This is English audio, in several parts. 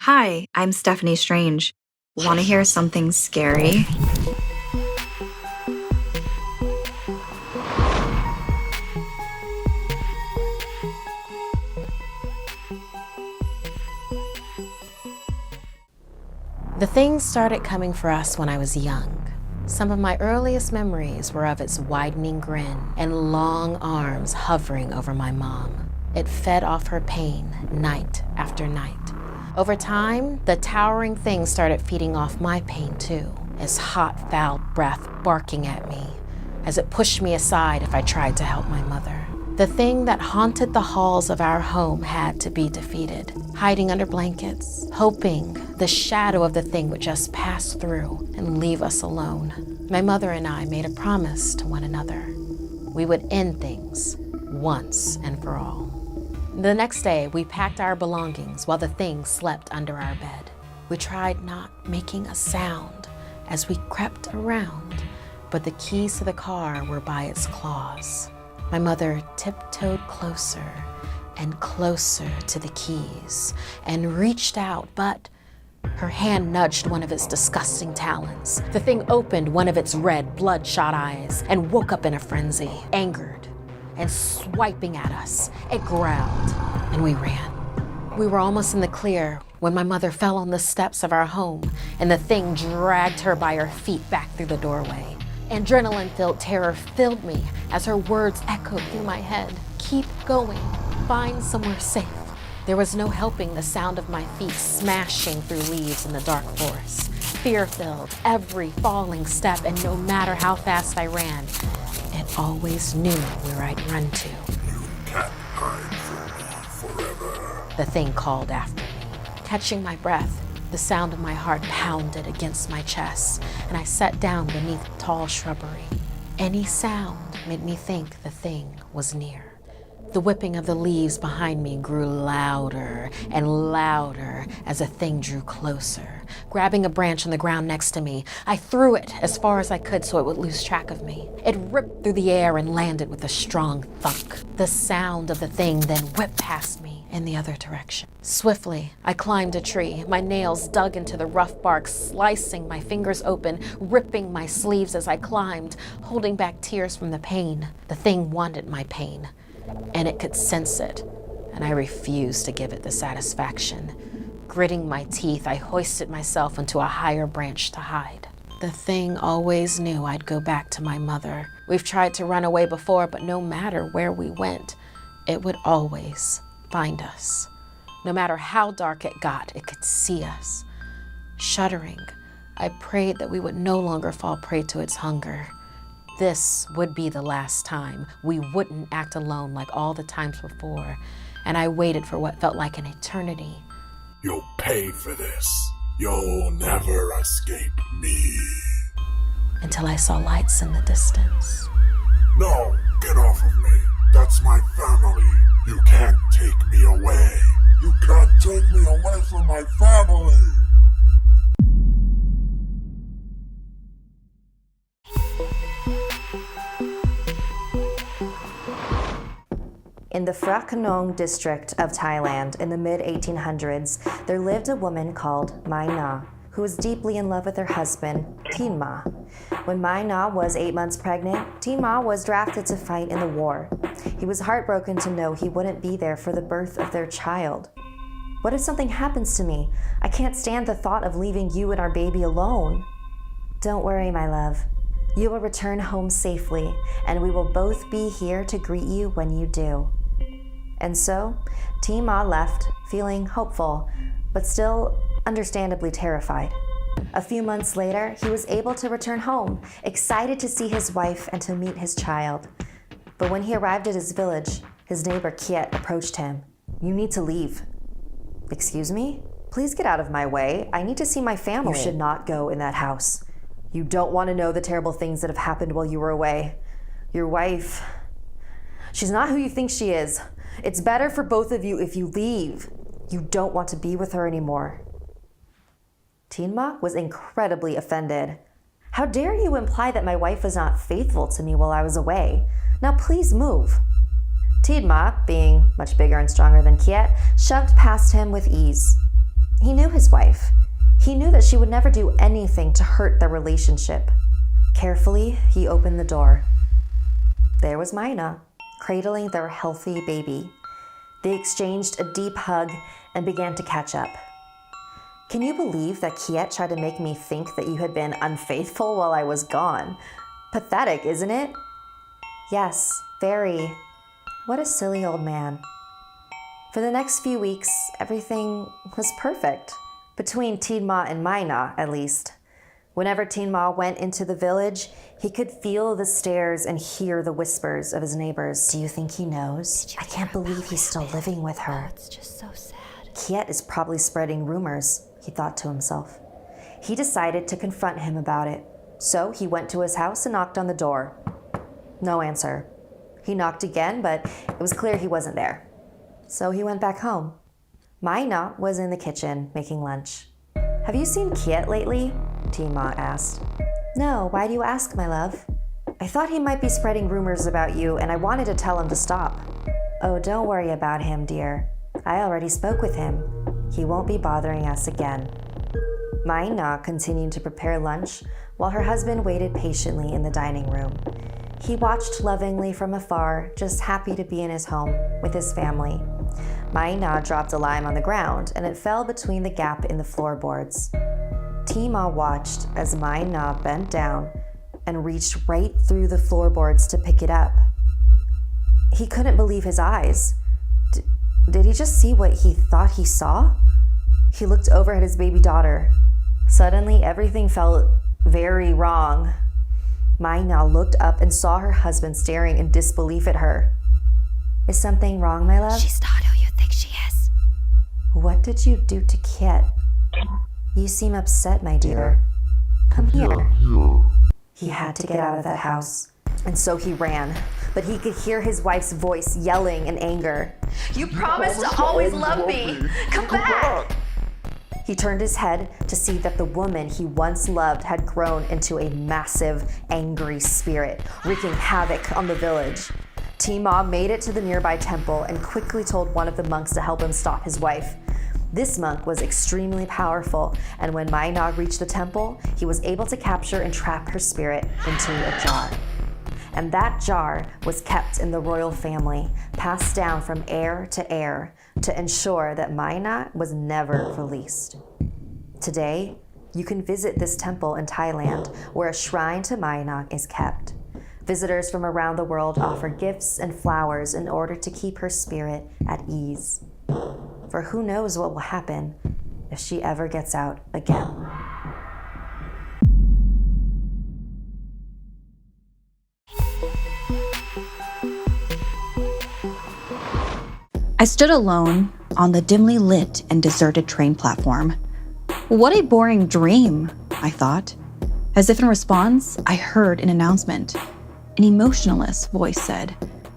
Hi, I'm Steffany Strange. Want to hear something scary? The thing started coming for us when I was young. Some of my earliest memories were of its widening grin and long arms hovering over my mom. It fed off her pain night after night. Over time, the towering thing started feeding off my pain too, its hot, foul breath barking at me as it pushed me aside if I tried to help my mother. The thing that haunted the halls of our home had to be defeated, hiding under blankets, hoping the shadow of the thing would just pass through and leave us alone. My mother and I made a promise to one another. We would end things once and for all. The next day, we packed our belongings while the thing slept under our bed. We tried not making a sound as we crept around, but the keys to the car were by its claws. My mother tiptoed closer and closer to the keys and reached out, but her hand nudged one of its disgusting talons. The thing opened one of its red, bloodshot eyes and woke up in a frenzy, angered and swiping at us. It growled, and we ran. We were almost in the clear when my mother fell on the steps of our home, and the thing dragged her by her feet back through the doorway. Adrenaline-filled terror filled me as her words echoed through my head. Keep going, find somewhere safe. There was no helping the sound of my feet smashing through leaves in the dark forest. Fear-filled, every falling step, and no matter how fast I ran, it always knew where I'd run to. You can't hide from me forever. The thing called after me. Catching my breath, the sound of my heart pounded against my chest, and I sat down beneath tall shrubbery. Any sound made me think the thing was near. The whipping of the leaves behind me grew louder and louder as the thing drew closer. Grabbing a branch on the ground next to me, I threw it as far as I could so it would lose track of me. It ripped through the air and landed with a strong thunk. The sound of the thing then whipped past me in the other direction. Swiftly, I climbed a tree. My nails dug into the rough bark, slicing my fingers open, ripping my sleeves as I climbed, holding back tears from the pain. The thing wanted my pain, and it could sense it, and I refused to give it the satisfaction. Gritting my teeth, I hoisted myself into a higher branch to hide. The thing always knew I'd go back to my mother. We've tried to run away before, but no matter where we went, it would always find us. No matter how dark it got, it could see us. Shuddering, I prayed that we would no longer fall prey to its hunger. This would be the last time. We wouldn't act alone like all the times before, and I waited for what felt like an eternity. You'll pay for this. You'll never escape me. Until I saw lights in the distance. No, get off of me. That's my family. You can't take me away. You can't take me away from my family. In the Phra Nakhon district of Thailand in the mid-1800s, there lived a woman called MAE NAK, who was deeply in love with her husband, Teen Ma. When MAE NAK was 8 months pregnant, Teen Ma was drafted to fight in the war. He was heartbroken to know he wouldn't be there for the birth of their child. What if something happens to me? I can't stand the thought of leaving you and our baby alone. Don't worry, my love. You will return home safely, and we will both be here to greet you when you do. And so, Teen Ma left, feeling hopeful, but still understandably terrified. A few months later, he was able to return home, excited to see his wife and to meet his child. But when he arrived at his village, his neighbor Kiet approached him. "You need to leave." "Excuse me? Please get out of my way. I need to see my family." "You should not go in that house. You don't want to know the terrible things that have happened while you were away. Your wife, she's not who you think she is. It's better for both of you if you leave. You don't want to be with her anymore." Teen Ma was incredibly offended. "How dare you imply that my wife was not faithful to me while I was away? Now please move." Teen Ma, being much bigger and stronger than Kiet, shoved past him with ease. He knew his wife. He knew that she would never do anything to hurt their relationship. Carefully, he opened the door. There was MAE NAK, cradling their healthy baby. They exchanged a deep hug and began to catch up. Can you believe that Kiet tried to make me think that you had been unfaithful while I was gone? Pathetic, isn't it? Yes, very. What a silly old man. For the next few weeks, everything was perfect. Between Tinma and MAE NAK, at least. Whenever Tinma went into the village, he could feel the stares and hear the whispers of his neighbors. Do you think he knows? I can't believe he's still living with her. Oh, it's just so sad. Kiet is probably spreading rumors, he thought to himself. He decided to confront him about it. So he went to his house and knocked on the door. No answer. He knocked again, but it was clear he wasn't there. So he went back home. MAE NAK was in the kitchen making lunch. Have you seen Kiet lately? Tinma asked. No, why do you ask, my love? I thought he might be spreading rumors about you, and I wanted to tell him to stop. Oh, don't worry about him, dear. I already spoke with him. He won't be bothering us again. MAE NAK continued to prepare lunch while her husband waited patiently in the dining room. He watched lovingly from afar, just happy to be in his home with his family. MAE NAK dropped a lime on the ground, and it fell between the gap in the floorboards. Tinma watched as MAE NAK bent down and reached right through the floorboards to pick it up. He couldn't believe his eyes. Did he just see what he thought he saw? He looked over at his baby daughter. Suddenly, everything felt very wrong. MAE NAK looked up and saw her husband staring in disbelief at her. Is something wrong, my love? She's not who you think she is. What did you do to Kiet? You seem upset, my dear. Come here. He had to get out of that house, and so he ran. But he could hear his wife's voice yelling in anger. You promised to always love me. Come back. He turned his head to see that the woman he once loved had grown into a massive, angry spirit, wreaking havoc on the village. Tinma made it to the nearby temple and quickly told one of the monks to help him stop his wife. This monk was extremely powerful, and when MAE NAK reached the temple, he was able to capture and trap her spirit into a jar. And that jar was kept in the royal family, passed down from heir to ensure that MAE NAK was never released. Today, you can visit this temple in Thailand, where a shrine to MAE NAK is kept. Visitors from around the world offer gifts and flowers in order to keep her spirit at ease. For who knows what will happen if she ever gets out again. I stood alone on the dimly lit and deserted train platform. What a boring dream, I thought. As if in response, I heard an announcement. An emotionless voice said,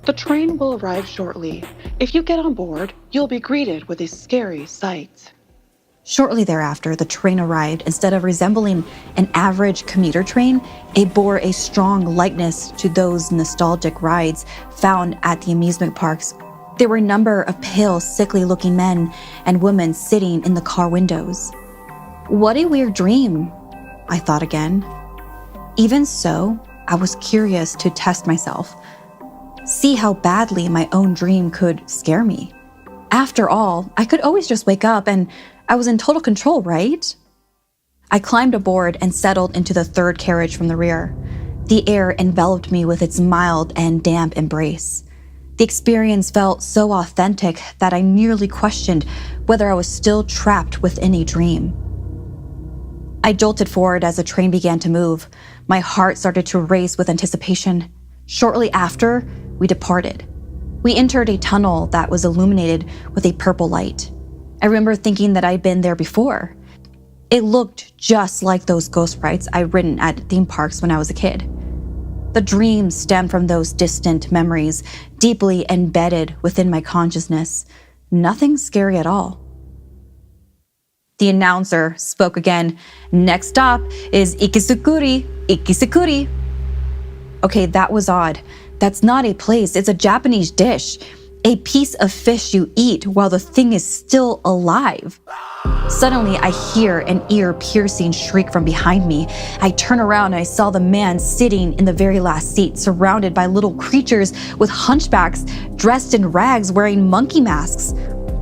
"The train will arrive shortly. If you get on board, you'll be greeted with a scary sight." Shortly thereafter, the train arrived. Instead of resembling an average commuter train, it bore a strong likeness to those nostalgic rides found at the amusement parks. There were a number of pale, sickly-looking men and women sitting in the car windows. What a weird dream, I thought again. Even so, I was curious to test myself, see how badly my own dream could scare me. After all, I could always just wake up and I was in total control, right? I climbed aboard and settled into the third carriage from the rear. The air enveloped me with its mild and damp embrace. The experience felt so authentic that I nearly questioned whether I was still trapped within a dream. I jolted forward as the train began to move. My heart started to race with anticipation. Shortly after, we departed. We entered a tunnel that was illuminated with a purple light. I remember thinking that I'd been there before. It looked just like those ghost rides I'd ridden at theme parks when I was a kid. The dream stemmed from those distant memories, deeply embedded within my consciousness. Nothing scary at all. The announcer spoke again. Next stop is Ikisukuri, Ikisukuri. Okay, that was odd. That's not a place, it's a Japanese dish. a piece of fish you eat while the thing is still alive. Suddenly, I hear an ear-piercing shriek from behind me. I turn around and I saw the man sitting in the very last seat, surrounded by little creatures with hunchbacks, dressed in rags, wearing monkey masks.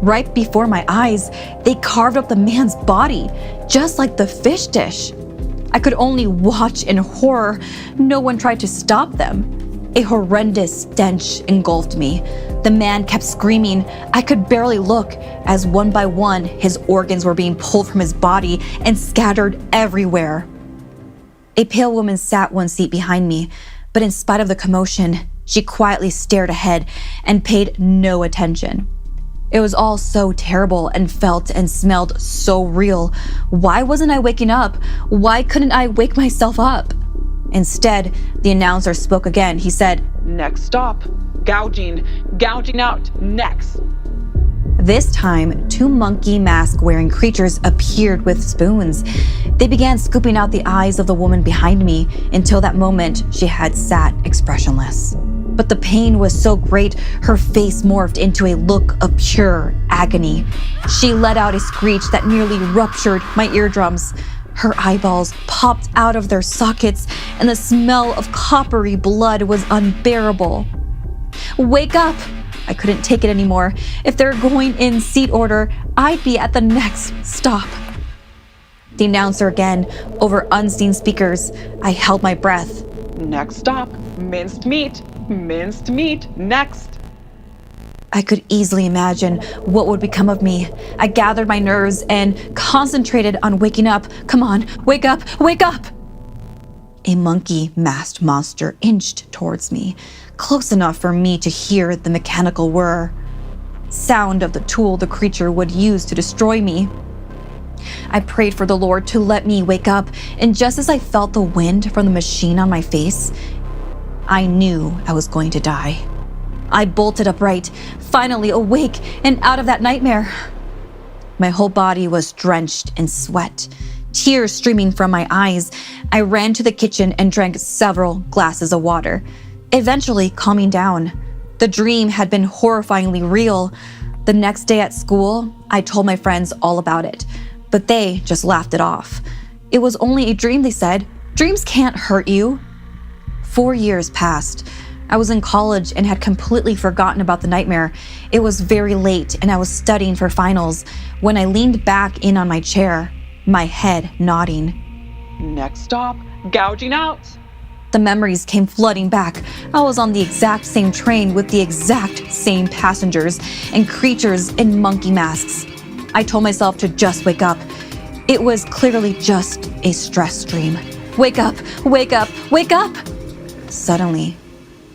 Right before my eyes, they carved up the man's body, just like the fish dish. I could only watch in horror. No one tried to stop them. A horrendous stench engulfed me. The man kept screaming. I could barely look as one by one his organs were being pulled from his body and scattered everywhere. A pale woman sat one seat behind me, but in spite of the commotion, she quietly stared ahead and paid no attention. It was all so terrible and felt and smelled so real. Why wasn't I waking up? Why couldn't I wake myself up? Instead, the announcer spoke again. He said, Next stop. Gouging out, next. This time, 2 monkey mask-wearing creatures appeared with spoons. They began scooping out the eyes of the woman behind me. Until that moment, she had sat expressionless. But the pain was so great, her face morphed into a look of pure agony. She let out a screech that nearly ruptured my eardrums. Her eyeballs popped out of their sockets, and the smell of coppery blood was unbearable. Wake up! I couldn't take it anymore. If they're going in seat order, I'd be at the next stop. The announcer again, over unseen speakers. I held my breath. Next stop. Minced meat, next. I could easily imagine what would become of me. I gathered my nerves and concentrated on waking up. Come on, wake up, wake up! A monkey-masked monster inched towards me, close enough for me to hear the mechanical whir. Sound of the tool the creature would use to destroy me. I prayed for the Lord to let me wake up, and just as I felt the wind from the machine on my face, I knew I was going to die. I bolted upright, finally awake and out of that nightmare. My whole body was drenched in sweat, tears streaming from my eyes. I ran to the kitchen and drank several glasses of water, eventually calming down. The dream had been horrifyingly real. The next day at school, I told my friends all about it, but they just laughed it off. It was only a dream, they said. Dreams can't hurt you. 4 years passed. I was in college and had completely forgotten about the nightmare. It was very late and I was studying for finals when I leaned back in on my chair, my head nodding. Next stop. Gouging out. The memories came flooding back. I was on the exact same train with the exact same passengers and creatures in monkey masks. I told myself to just wake up. It was clearly just a stress dream. Wake up, wake up, wake up! Suddenly,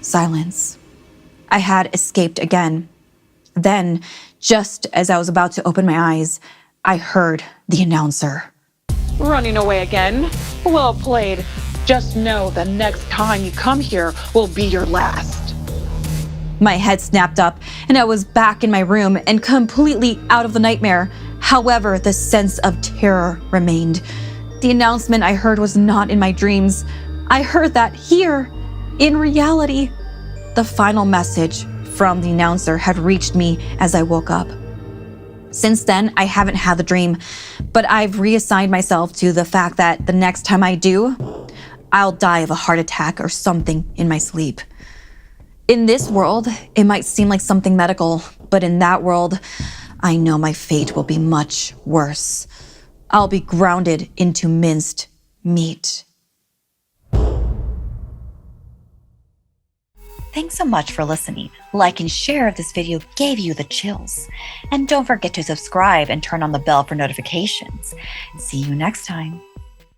silence. I had escaped again. Then, just as I was about to open my eyes, I heard the announcer. Running away again? Well played. Just know the next time you come here will be your last. My head snapped up and I was back in my room and completely out of the nightmare. However, the sense of terror remained. The announcement I heard was not in my dreams. I heard that here, in reality. The final message from the announcer had reached me as I woke up. Since then, I haven't had the dream, but I've reassigned myself to the fact that the next time I do, I'll die of a heart attack or something in my sleep. In this world, it might seem like something medical, but in that world, I know my fate will be much worse. I'll be grounded into minced meat. Thanks so much for listening. Like and share if this video gave you the chills. And don't forget to subscribe and turn on the bell for notifications. See you next time.